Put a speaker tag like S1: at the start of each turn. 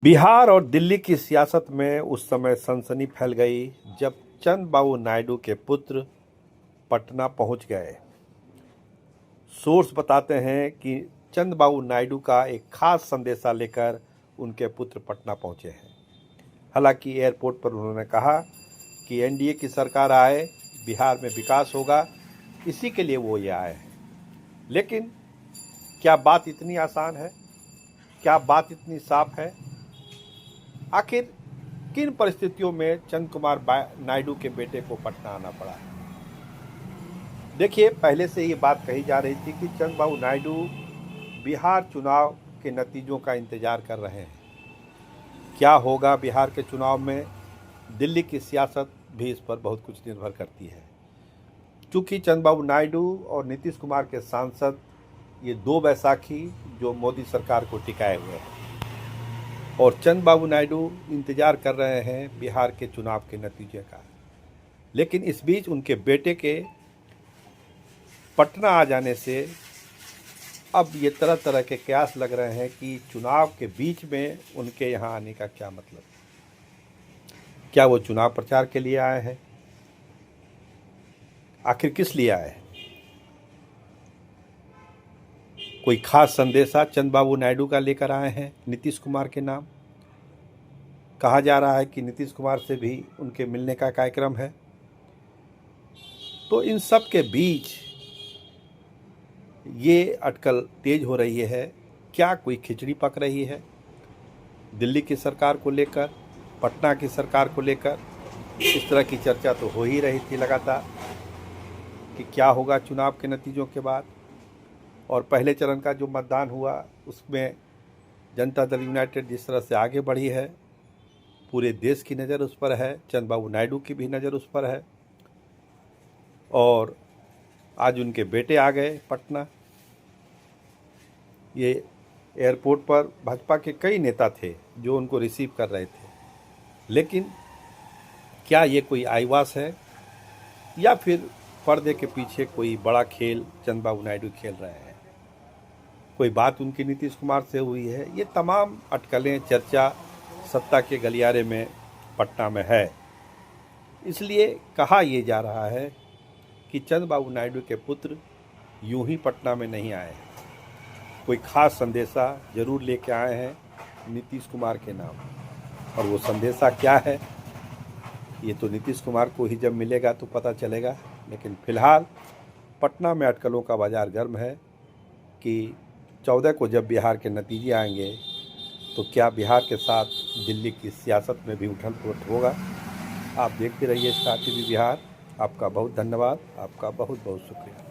S1: बिहार और दिल्ली की सियासत में उस समय सनसनी फैल गई जब चंद्रबाबू नायडू के पुत्र पटना पहुंच गए। सोर्स बताते हैं कि चंद्रबाबू नायडू का एक खास संदेशा लेकर उनके पुत्र पटना पहुंचे हैं। हालांकि एयरपोर्ट पर उन्होंने कहा कि एनडीए की सरकार आए, बिहार में विकास होगा, इसी के लिए वो ये आए हैं। लेकिन क्या बात इतनी आसान है? क्या बात इतनी साफ है? आखिर किन परिस्थितियों में चंद्र कुमार नायडू के बेटे को पटना आना पड़ा है? देखिए, पहले से ये बात कही जा रही थी कि चंद्रबाबू नायडू बिहार चुनाव के नतीजों का इंतजार कर रहे हैं। क्या होगा बिहार के चुनाव में, दिल्ली की सियासत भी इस पर बहुत कुछ निर्भर करती है। चूँकि चंद्रबाबू नायडू और नीतीश कुमार के सांसद ये दो बैसाखी जो मोदी सरकार को टिकाए हुए हैं, और चंद्रबाबू नायडू इंतजार कर रहे हैं बिहार के चुनाव के नतीजे का। लेकिन इस बीच उनके बेटे के पटना आ जाने से अब ये तरह तरह के कयास लग रहे हैं कि चुनाव के बीच में उनके यहाँ आने का क्या मतलब। क्या वो चुनाव प्रचार के लिए आए हैं? आखिर किस लिए आए हैं? कोई खास संदेशा चंद्रबाबू नायडू का लेकर आए हैं नीतीश कुमार के नाम? कहा जा रहा है कि नीतीश कुमार से भी उनके मिलने का कार्यक्रम है। तो इन सब के बीच ये अटकल तेज हो रही है। क्या कोई खिचड़ी पक रही है दिल्ली की सरकार को लेकर, पटना की सरकार को लेकर? इस तरह की चर्चा तो हो ही रही थी लगातार कि क्या होगा चुनाव के नतीजों के बाद। और पहले चरण का जो मतदान हुआ उसमें जनता दल यूनाइटेड जिस तरह से आगे बढ़ी है, पूरे देश की नज़र उस पर है, चंद्रबाबू नायडू की भी नज़र उस पर है। और आज उनके बेटे आ गए पटना। ये एयरपोर्ट पर भाजपा के कई नेता थे जो उनको रिसीव कर रहे थे। लेकिन क्या ये कोई आईवास है या फिर पर्दे के पीछे कोई बड़ा खेल चंद्रबाबू नायडू खेल रहे हैं? कोई बात उनकी नीतीश कुमार से हुई है? ये तमाम अटकलें, चर्चा सत्ता के गलियारे में पटना में है। इसलिए कहा यह जा रहा है कि चंद्रबाबू नायडू के पुत्र यूं ही पटना में नहीं आए हैं, कोई खास संदेशा जरूर लेके आए हैं नीतीश कुमार के नाम। और वो संदेशा क्या है, ये तो नीतीश कुमार को ही जब मिलेगा तो पता चलेगा। लेकिन फिलहाल पटना में अटकलों का बाजार गर्म है कि 14 को जब बिहार के नतीजे आएंगे तो क्या बिहार के साथ दिल्ली की सियासत में भी उथल पुथल होगा। आप देखते रहिए स्टार टीवी बिहार। आपका बहुत धन्यवाद, आपका बहुत बहुत शुक्रिया।